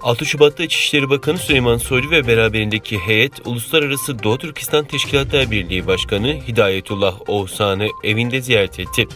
6 Şubat'ta İçişleri Bakanı Süleyman Soylu ve beraberindeki heyet, Uluslararası Doğu Türkistan Teşkilatlar Birliği Başkanı Hidayetullah Oğuzhan'ı evinde ziyaret etti.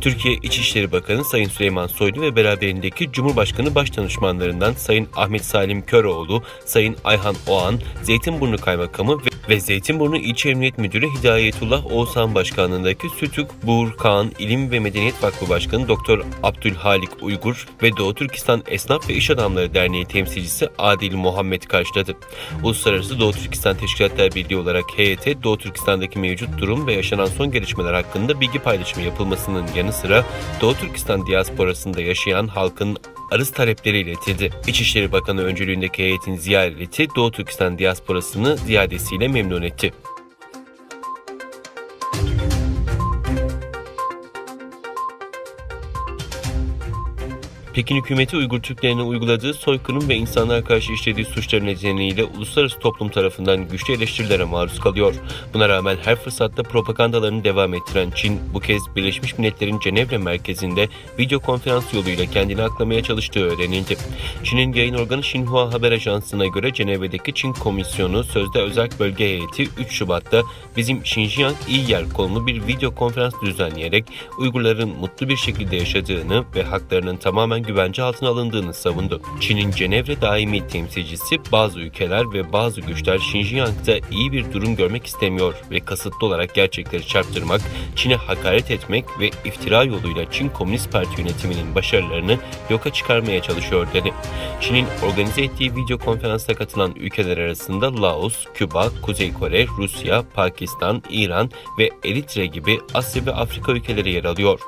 Türkiye İçişleri Bakanı Sayın Süleyman Soylu ve beraberindeki Cumhurbaşkanı Başdanışmanlarından Sayın Ahmet Salim Köroğlu, Sayın Ayhan Oğan, Zeytinburnu Kaymakamı ve Zeytinburnu İlçe Emniyet Müdürü Hidayetullah Oğuzhan Başkanlığındaki Sütük Buğur-Kağan İlim ve Medeniyet Vakfı Başkanı Doktor Abdülhalik Uygur ve Doğu Türkistan Esnaf ve İş Adamları Derneği temsilcisi Adil Muhammed karşıladı. Uluslararası Doğu Türkistan Teşkilatlar Birliği olarak heyete Doğu Türkistan'daki mevcut durum ve yaşanan son gelişmeler hakkında bilgi paylaşımı yapılmasının yanı sıra Doğu Türkistan diasporasında yaşayan halkın arız talepleri iletildi. İçişleri Bakanı öncülüğündeki heyetin ziyareti Doğu Türkistan diasporasını ziyadesiyle memnun etti. Pekin hükümeti Uygur Türklerine uyguladığı soykırım ve insanlığa karşı işlediği suçlar nedeniyle uluslararası toplum tarafından güçlü eleştirilere maruz kalıyor. Buna rağmen her fırsatta propagandalarını devam ettiren Çin, bu kez Birleşmiş Milletler'in Cenevre merkezinde video konferans yoluyla kendini aklamaya çalıştığı öğrenildi. Çin'in yayın organı Xinhua Haber Ajansı'na göre Cenevre'deki Çin Komisyonu Sözde Özerk Bölge Heyeti 3 Şubat'ta "Bizim Xinjiang iyi yer" konulu bir video konferans düzenleyerek Uygurların mutlu bir şekilde yaşadığını ve haklarının tamamen güvence altına alındığını savundu. Çin'in Cenevre daimi temsilcisi, bazı ülkeler ve bazı güçler Xinjiang'da iyi bir durum görmek istemiyor ve kasıtlı olarak gerçekleri çarptırmak, Çin'e hakaret etmek ve iftira yoluyla Çin Komünist Parti yönetiminin başarılarını yoka çıkarmaya çalışıyor dedi. Çin'in organize ettiği video konferansa katılan ülkeler arasında Laos, Küba, Kuzey Kore, Rusya, Pakistan, İran ve Eritre gibi Asya ve Afrika ülkeleri yer alıyor.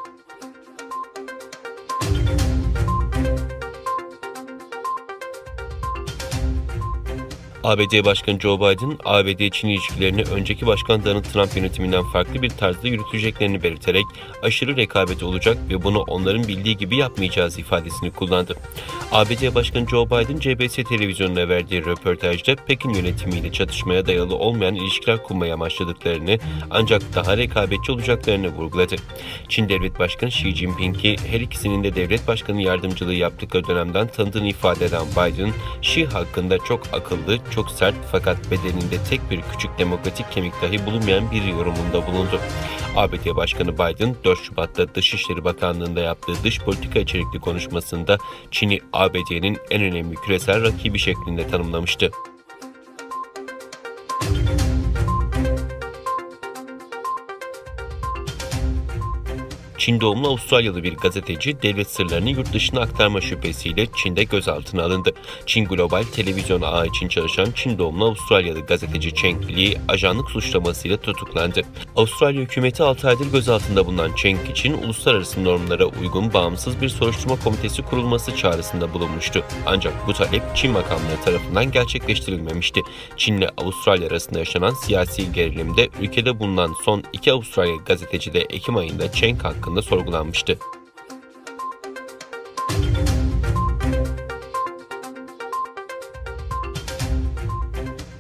ABD Başkanı Joe Biden, ABD-Çin ilişkilerini önceki Başkan Donald Trump yönetiminden farklı bir tarzda yürüteceklerini belirterek aşırı rekabet olacak ve bunu onların bildiği gibi yapmayacağız ifadesini kullandı. ABD Başkanı Joe Biden, CBS televizyonuna verdiği röportajda Pekin yönetimiyle çatışmaya dayalı olmayan ilişkiler kurmaya amaçladıklarını, ancak daha rekabetçi olacaklarını vurguladı. Çin Devlet Başkanı Xi Jinping'i her ikisinin de devlet başkanı yardımcılığı yaptıkları dönemden tanıdığını ifade eden Biden, Xi hakkında çok akıllı, çok sert fakat bedeninde tek bir küçük demokratik kemik dahi bulunmayan bir yorumunda bulundu. ABD Başkanı Biden, 4 Şubat'ta Dışişleri Bakanlığı'nda yaptığı dış politika içerikli konuşmasında Çin'i ABD'nin en önemli küresel rakibi şeklinde tanımlamıştı. Çin doğumlu Avustralyalı bir gazeteci devlet sırlarını yurt dışına aktarma şüphesiyle Çin'de gözaltına alındı. Çin Global Televizyon Ağı için çalışan Çin doğumlu Avustralyalı gazeteci Cheng Li, ajanlık suçlamasıyla tutuklandı. Avustralya hükümeti 6 aydır gözaltında bulunan Cheng için uluslararası normlara uygun bağımsız bir soruşturma komitesi kurulması çağrısında bulunmuştu. Ancak bu talep Çin makamları tarafından gerçekleştirilmemişti. Çin ile Avustralya arasında yaşanan siyasi gerilimde ülkede bulunan son 2 Avustralya gazeteci de Ekim ayında Cheng hakkında sorgulanmıştı.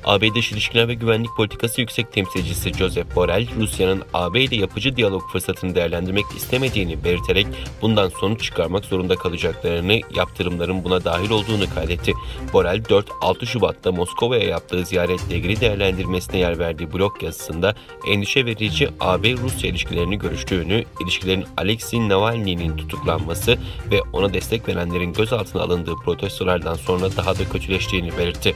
AB Dış İlişkiler ve Güvenlik Politikası Yüksek Temsilcisi Josep Borrell, Rusya'nın AB ile yapıcı diyalog fırsatını değerlendirmek istemediğini belirterek bundan sonuç çıkarmak zorunda kalacaklarını, yaptırımların buna dahil olduğunu kaydetti. Borrell, 4-6 Şubat'ta Moskova'ya yaptığı ziyaretle ilgili değerlendirmesine yer verdiği blog yazısında endişe verici AB-Rusya ilişkilerini görüştüğünü, ilişkilerin Alexei Navalny'nin tutuklanması ve ona destek verenlerin gözaltına alındığı protestolardan sonra daha da kötüleştiğini belirtti.